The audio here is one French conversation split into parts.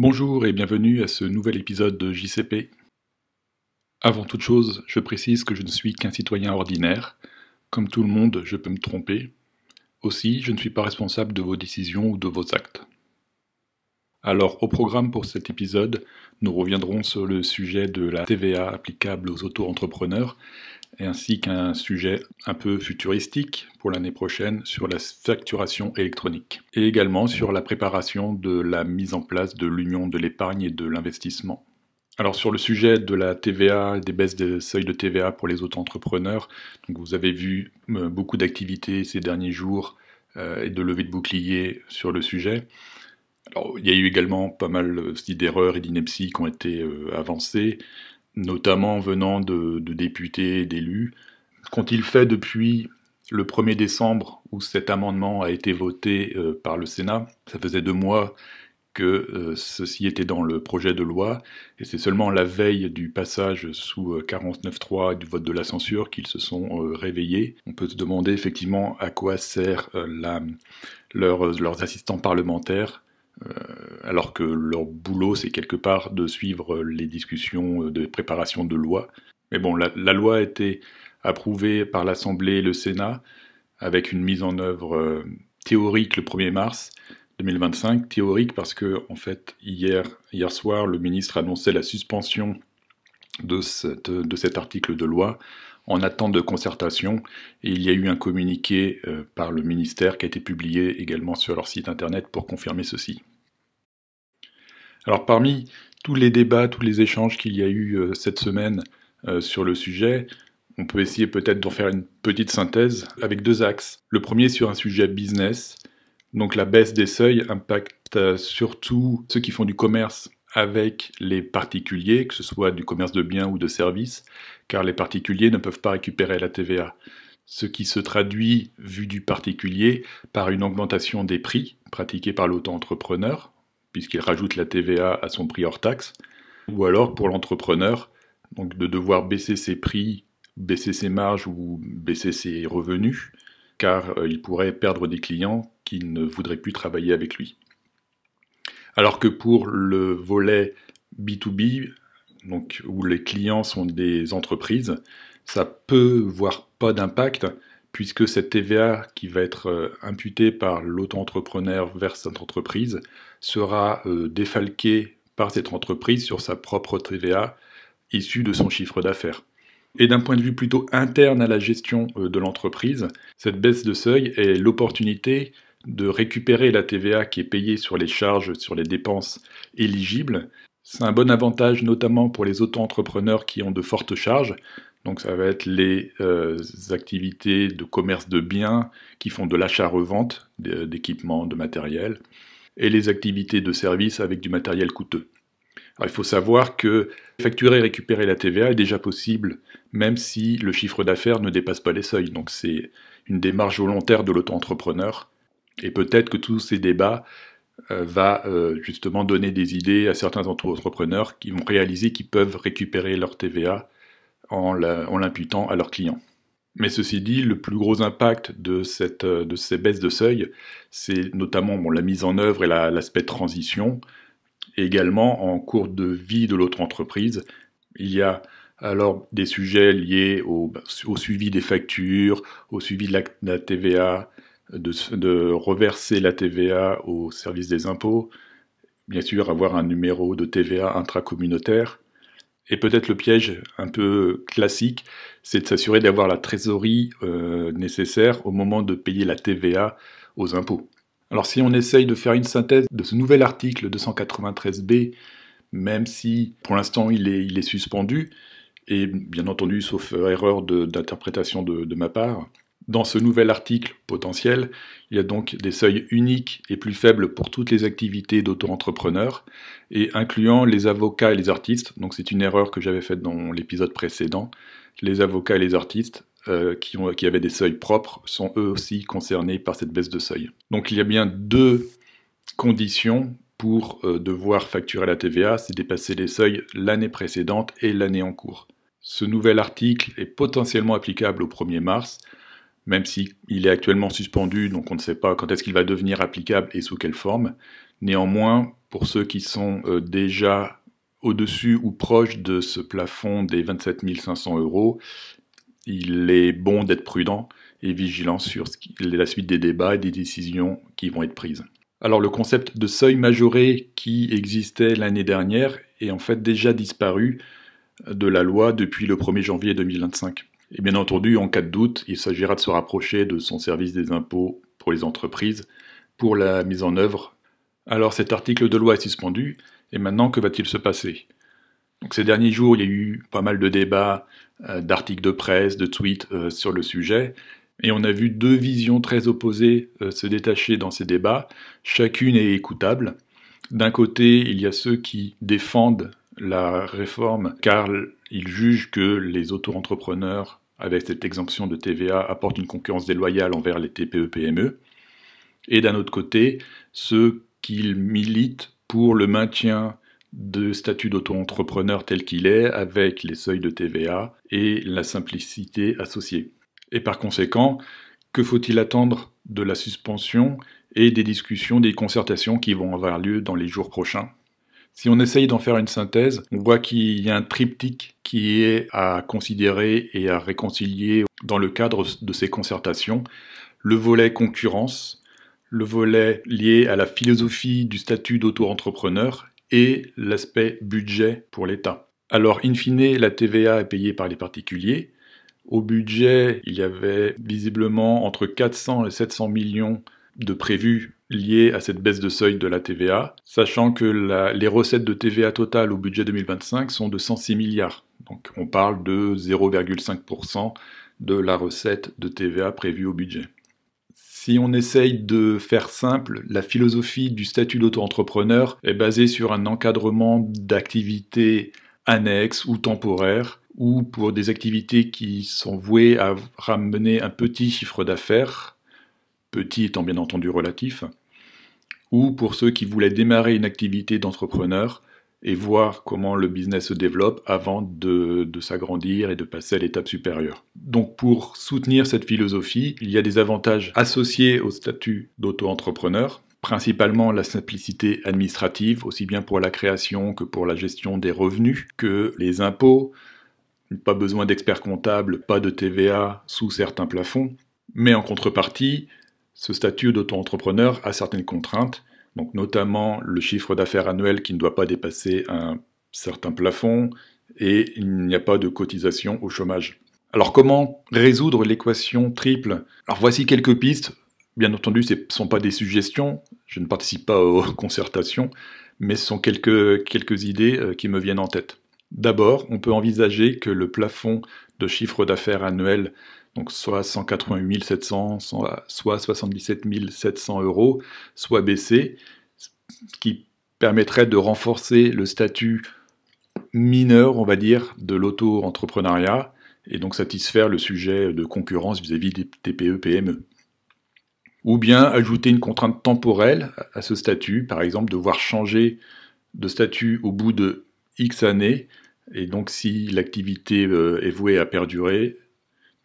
Bonjour et bienvenue à ce nouvel épisode de JCP. Avant toute chose, je précise que je ne suis qu'un citoyen ordinaire. Comme tout le monde, je peux me tromper. Aussi, je ne suis pas responsable de vos décisions ou de vos actes. Alors, au programme pour cet épisode, nous reviendrons sur le sujet de la TVA applicable aux auto-entrepreneurs, ainsi qu'un sujet un peu futuristique pour l'année prochaine sur la facturation électronique, et également sur la préparation de la mise en place de l'Union de l'épargne et de l'investissement. Alors sur le sujet de la TVA et des baisses des seuils de TVA pour les auto-entrepreneurs, donc vous avez vu beaucoup d'activités ces derniers jours et de levées de boucliers sur le sujet. Alors, il y a eu également pas mal aussi d'erreurs et d'inepties qui ont été avancées, notamment venant de députés et d'élus. Qu'ont-ils fait depuis le 1er décembre où cet amendement a été voté par le Sénat? Ça faisait 2 mois que ceci était dans le projet de loi, et c'est seulement la veille du passage sous 49.3 et du vote de la censure qu'ils se sont réveillés. On peut se demander effectivement à quoi sert leurs assistants parlementaires, alors que leur boulot c'est quelque part de suivre les discussions de préparation de loi. Mais bon, la loi a été approuvée par l'Assemblée et le Sénat, avec une mise en œuvre théorique le 1er mars 2025, théorique parce que, en fait, hier soir, le ministre annonçait la suspension de cet article de loi en attente de concertation, et il y a eu un communiqué par le ministère qui a été publié également sur leur site internet pour confirmer ceci. Alors parmi tous les débats, tous les échanges qu'il y a eu cette semaine sur le sujet, on peut essayer peut-être d'en faire une petite synthèse avec 2 axes. Le premier sur un sujet business. Donc la baisse des seuils impacte surtout ceux qui font du commerce avec les particuliers, que ce soit du commerce de biens ou de services, car les particuliers ne peuvent pas récupérer la TVA. Ce qui se traduit, vu du particulier, par une augmentation des prix pratiqués par l'auto-entrepreneur, puisqu'il rajoute la TVA à son prix hors taxe, ou alors pour l'entrepreneur, donc de devoir baisser ses prix, baisser ses marges ou baisser ses revenus, car il pourrait perdre des clients qui ne voudraient plus travailler avec lui. Alors que pour le volet B2B, donc où les clients sont des entreprises, ça peut, voire pas d'impact, puisque cette TVA qui va être imputée par l'auto-entrepreneur vers cette entreprise sera défalquée par cette entreprise sur sa propre TVA issue de son chiffre d'affaires. Et d'un point de vue plutôt interne à la gestion de l'entreprise, cette baisse de seuil est l'opportunité de récupérer la TVA qui est payée sur les charges, sur les dépenses éligibles. C'est un bon avantage notamment pour les auto-entrepreneurs qui ont de fortes charges. Donc ça va être les activités de commerce de biens qui font de l'achat-revente d'équipements, de matériel, et les activités de services avec du matériel coûteux. Alors, il faut savoir que facturer et récupérer la TVA est déjà possible, même si le chiffre d'affaires ne dépasse pas les seuils. Donc c'est une démarche volontaire de l'auto-entrepreneur. Et peut-être que tous ces débats va justement donner des idées à certains auto-entrepreneurs qui vont réaliser qu'ils peuvent récupérer leur TVA en l'imputant à leurs clients. Mais ceci dit, le plus gros impact de ces baisses de seuil, c'est notamment la mise en œuvre et l'aspect de transition. Et également, en cours de vie de l'autre entreprise, il y a alors des sujets liés au suivi des factures, au suivi de la TVA, de reverser la TVA au service des impôts, bien sûr avoir un numéro de TVA intracommunautaire, et peut-être le piège un peu classique, c'est de s'assurer d'avoir la trésorerie nécessaire au moment de payer la TVA aux impôts. Alors si on essaye de faire une synthèse de ce nouvel article 293B, même si pour l'instant il est suspendu, et bien entendu sauf erreur d'interprétation de ma part, dans ce nouvel article potentiel, il y a donc des seuils uniques et plus faibles pour toutes les activités d'auto-entrepreneurs, et incluant les avocats et les artistes, donc c'est une erreur que j'avais faite dans l'épisode précédent, les avocats et les artistes qui avaient des seuils propres sont eux aussi concernés par cette baisse de seuil. Donc il y a bien 2 conditions pour devoir facturer la TVA, c'est dépasser les seuils l'année précédente et l'année en cours. Ce nouvel article est potentiellement applicable au 1er mars, même s'il est actuellement suspendu, donc on ne sait pas quand est-ce qu'il va devenir applicable et sous quelle forme. Néanmoins, pour ceux qui sont déjà au-dessus ou proches de ce plafond des 27 500 €, il est bon d'être prudent et vigilant sur la suite des débats et des décisions qui vont être prises. Alors le concept de seuil majoré qui existait l'année dernière est en fait déjà disparu de la loi depuis le 1er janvier 2025. Et bien entendu, en cas de doute, il s'agira de se rapprocher de son service des impôts pour les entreprises pour la mise en œuvre. Alors cet article de loi est suspendu, et maintenant que va-t-il se passer? Donc, ces derniers jours, il y a eu pas mal de débats, d'articles de presse, de tweets sur le sujet, et on a vu deux visions très opposées se détacher dans ces débats. Chacune est écoutable. D'un côté, il y a ceux qui défendent la réforme car ils jugent que les auto-entrepreneurs, avec cette exemption de TVA, apportent une concurrence déloyale envers les TPE-PME. Et d'un autre côté, ceux qui militent pour le maintien de statut d'auto-entrepreneur tel qu'il est, avec les seuils de TVA et la simplicité associée. Et par conséquent, que faut-il attendre de la suspension et des discussions, des concertations qui vont avoir lieu dans les jours prochains? Si on essaye d'en faire une synthèse, on voit qu'il y a un triptyque qui est à considérer et à réconcilier dans le cadre de ces concertations. Le volet concurrence, le volet lié à la philosophie du statut d'auto-entrepreneur et l'aspect budget pour l'État. Alors, in fine, la TVA est payée par les particuliers. Au budget, il y avait visiblement entre 400 et 700 millions de prévus liés à cette baisse de seuil de la TVA, sachant que les recettes de TVA totales au budget 2025 sont de 106 milliards. Donc on parle de 0,5% de la recette de TVA prévue au budget. Si on essaye de faire simple, la philosophie du statut d'auto-entrepreneur est basée sur un encadrement d'activités annexes ou temporaires, ou pour des activités qui sont vouées à ramener un petit chiffre d'affaires, petit étant bien entendu relatif, ou pour ceux qui voulaient démarrer une activité d'entrepreneur et voir comment le business se développe avant de s'agrandir et de passer à l'étape supérieure. Donc pour soutenir cette philosophie, il y a des avantages associés au statut d'auto-entrepreneur, principalement la simplicité administrative, aussi bien pour la création que pour la gestion des revenus, que les impôts, pas besoin d'experts comptables, pas de TVA sous certains plafonds, mais en contrepartie, ce statut d'auto-entrepreneur a certaines contraintes, donc notamment le chiffre d'affaires annuel qui ne doit pas dépasser un certain plafond et il n'y a pas de cotisation au chômage. Alors comment résoudre l'équation triple? Alors voici quelques pistes. Bien entendu, ce ne sont pas des suggestions, je ne participe pas aux concertations, mais ce sont quelques idées qui me viennent en tête. D'abord, on peut envisager que le plafond de chiffre d'affaires annuel, donc soit 188 700, soit 77 700 €, soit baissé, ce qui permettrait de renforcer le statut mineur, on va dire, de l'auto-entrepreneuriat, et donc satisfaire le sujet de concurrence vis-à-vis des TPE-PME. Ou bien ajouter une contrainte temporelle à ce statut, par exemple devoir changer de statut au bout de X années, et donc si l'activité est vouée à perdurer,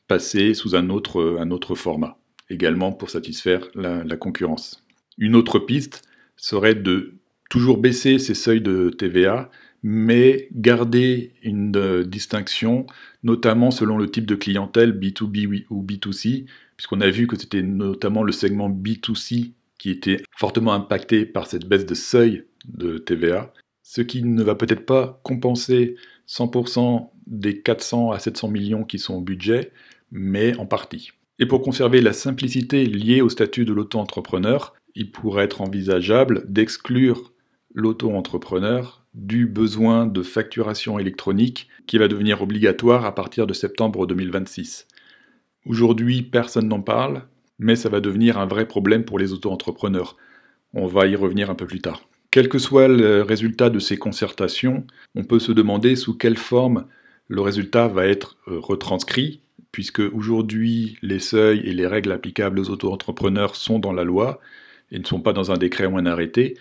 passer sous un autre format, également pour satisfaire la concurrence. Une autre piste serait de toujours baisser ces seuils de TVA, mais garder une distinction, notamment selon le type de clientèle B2B ou B2C, puisqu'on a vu que c'était notamment le segment B2C qui était fortement impacté par cette baisse de seuil de TVA, ce qui ne va peut-être pas compenser 100% des 400 à 700 millions qui sont au budget, mais en partie. Et pour conserver la simplicité liée au statut de l'auto-entrepreneur, il pourrait être envisageable d'exclure l'auto-entrepreneur du besoin de facturation électronique qui va devenir obligatoire à partir de septembre 2026. Aujourd'hui, personne n'en parle, mais ça va devenir un vrai problème pour les auto-entrepreneurs. On va y revenir un peu plus tard. Quel que soit le résultat de ces concertations, on peut se demander sous quelle forme le résultat va être retranscrit, puisque aujourd'hui les seuils et les règles applicables aux auto-entrepreneurs sont dans la loi et ne sont pas dans un décret ou un arrêté.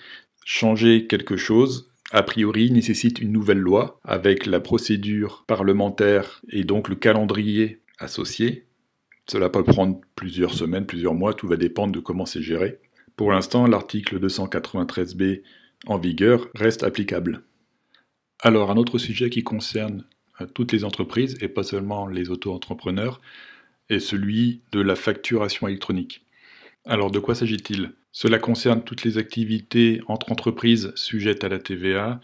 Changer quelque chose, a priori, nécessite une nouvelle loi avec la procédure parlementaire et donc le calendrier associé, Cela peut prendre plusieurs semaines, plusieurs mois, tout va dépendre de comment c'est géré. Pour l'instant, l'article 293b en vigueur reste applicable. Alors, un autre sujet qui concerne toutes les entreprises, et pas seulement les auto-entrepreneurs, est celui de la facturation électronique. Alors, de quoi s'agit-il? Cela concerne toutes les activités entre entreprises sujettes à la TVA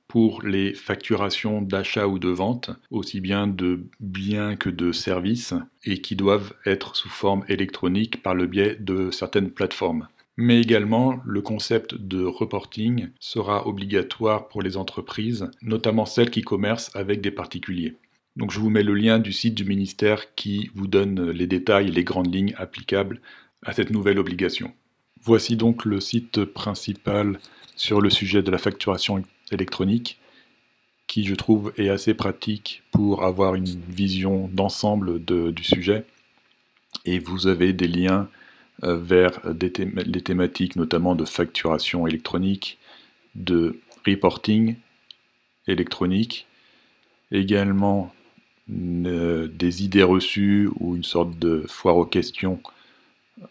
pour les facturations d'achat ou de vente, aussi bien de biens que de services, et qui doivent être sous forme électronique par le biais de certaines plateformes. Mais également, le concept de reporting sera obligatoire pour les entreprises, notamment celles qui commercent avec des particuliers. Donc je vous mets le lien du site du ministère qui vous donne les détails et les grandes lignes applicables à cette nouvelle obligation. Voici donc le site principal sur le sujet de la facturation électronique, qui je trouve est assez pratique pour avoir une vision d'ensemble du sujet. Et vous avez des liens vers les thématiques notamment de facturation électronique, de reporting électronique, également des idées reçues ou une sorte de foire aux questions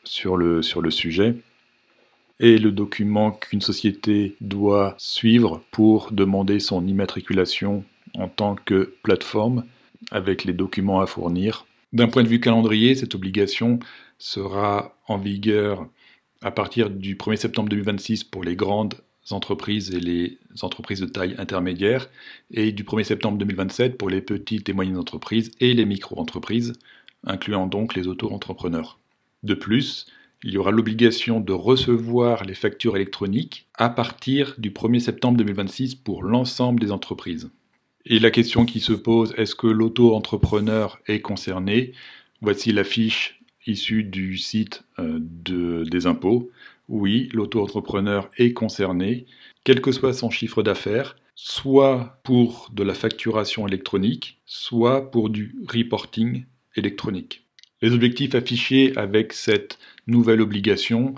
sur le sujet, et le document qu'une société doit suivre pour demander son immatriculation en tant que plateforme, avec les documents à fournir. D'un point de vue calendrier, cette obligation sera en vigueur à partir du 1er septembre 2026 pour les grandes entreprises et les entreprises de taille intermédiaire, et du 1er septembre 2027 pour les petites et moyennes entreprises et les micro-entreprises, incluant donc les auto-entrepreneurs. De plus, il y aura l'obligation de recevoir les factures électroniques à partir du 1er septembre 2026 pour l'ensemble des entreprises. Et la question qui se pose, est-ce que l'auto-entrepreneur est concerné? Voici la fiche issue du site des impôts. Oui, l'auto-entrepreneur est concerné, quel que soit son chiffre d'affaires, soit pour de la facturation électronique, soit pour du reporting électronique. Les objectifs affichés avec cette nouvelle obligation,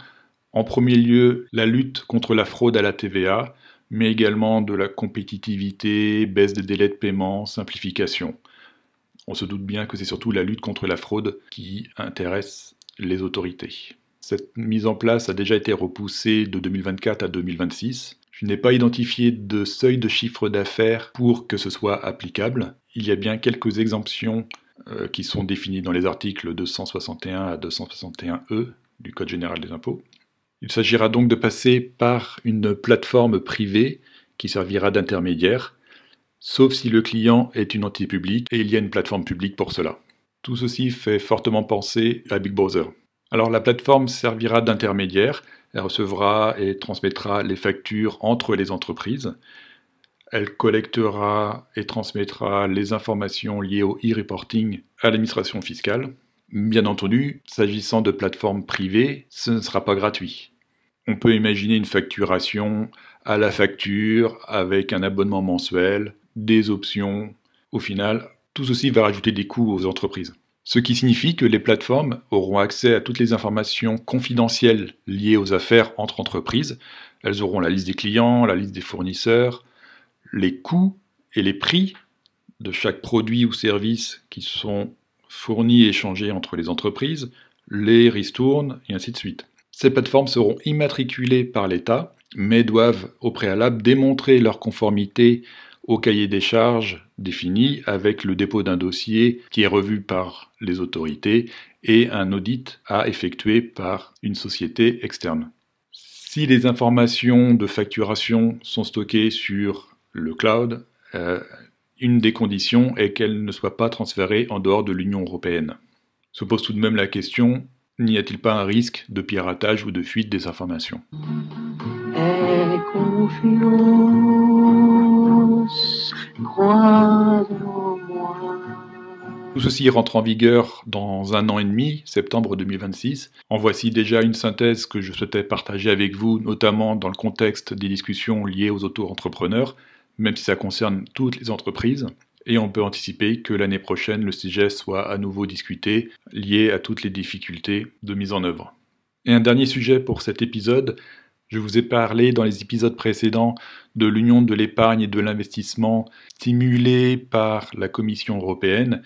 en premier lieu, la lutte contre la fraude à la TVA, mais également de la compétitivité, baisse des délais de paiement, simplification. On se doute bien que c'est surtout la lutte contre la fraude qui intéresse les autorités. Cette mise en place a déjà été repoussée de 2024 à 2026. Je n'ai pas identifié de seuil de chiffre d'affaires pour que ce soit applicable. Il y a bien quelques exemptions qui sont définies dans les articles 261 à 261E du Code général des impôts. Il s'agira donc de passer par une plateforme privée qui servira d'intermédiaire, sauf si le client est une entité publique et il y a une plateforme publique pour cela. Tout ceci fait fortement penser à Big Brother. Alors la plateforme servira d'intermédiaire, elle recevra et transmettra les factures entre les entreprises, elle collectera et transmettra les informations liées au e-reporting à l'administration fiscale. Bien entendu, s'agissant de plateformes privées, ce ne sera pas gratuit. On peut imaginer une facturation à la facture avec un abonnement mensuel, des options. Au final, tout ceci va rajouter des coûts aux entreprises. Ce qui signifie que les plateformes auront accès à toutes les informations confidentielles liées aux affaires entre entreprises. Elles auront la liste des clients, la liste des fournisseurs, les coûts et les prix de chaque produit ou service qui sont fournis et échangés entre les entreprises, les ristournes et ainsi de suite. Ces plateformes seront immatriculées par l'État, mais doivent au préalable démontrer leur conformité au cahier des charges défini avec le dépôt d'un dossier qui est revu par les autorités et un audit à effectuer par une société externe. Si les informations de facturation sont stockées sur le cloud, une des conditions est qu'elles ne soient pas transférées en dehors de l'Union européenne. Se pose tout de même la question, n'y a-t-il pas un risque de piratage ou de fuite des informations? Tout ceci rentre en vigueur dans 1 an et demi, septembre 2026. En voici déjà une synthèse que je souhaitais partager avec vous, notamment dans le contexte des discussions liées aux auto-entrepreneurs, même si ça concerne toutes les entreprises. Et on peut anticiper que l'année prochaine, le sujet soit à nouveau discuté, lié à toutes les difficultés de mise en œuvre. Et un dernier sujet pour cet épisode. Je vous ai parlé dans les épisodes précédents de l'Union de l'épargne et de l'investissement stimulée par la Commission européenne.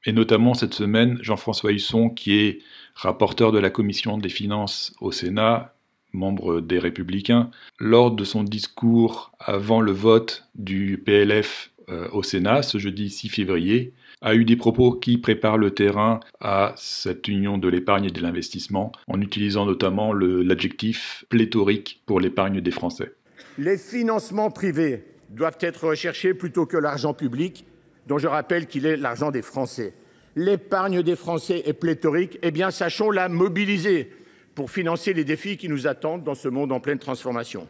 Et notamment cette semaine, Jean-François Husson, qui est rapporteur de la Commission des finances au Sénat, membre des Républicains, lors de son discours avant le vote du PLF au Sénat, ce jeudi 6 février, a eu des propos qui préparent le terrain à cette union de l'épargne et de l'investissement, en utilisant notamment l'adjectif pléthorique pour l'épargne des Français. Les financements privés doivent être recherchés plutôt que l'argent public, dont je rappelle qu'il est l'argent des Français. L'épargne des Français est pléthorique, eh bien sachons la mobiliser pour financer les défis qui nous attendent dans ce monde en pleine transformation.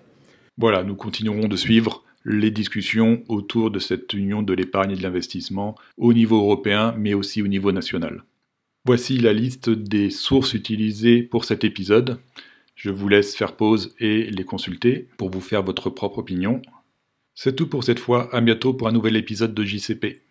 Voilà, nous continuerons de suivre les discussions autour de cette union de l'épargne et de l'investissement au niveau européen, mais aussi au niveau national. Voici la liste des sources utilisées pour cet épisode. Je vous laisse faire pause et les consulter pour vous faire votre propre opinion. C'est tout pour cette fois, à bientôt pour un nouvel épisode de JCP.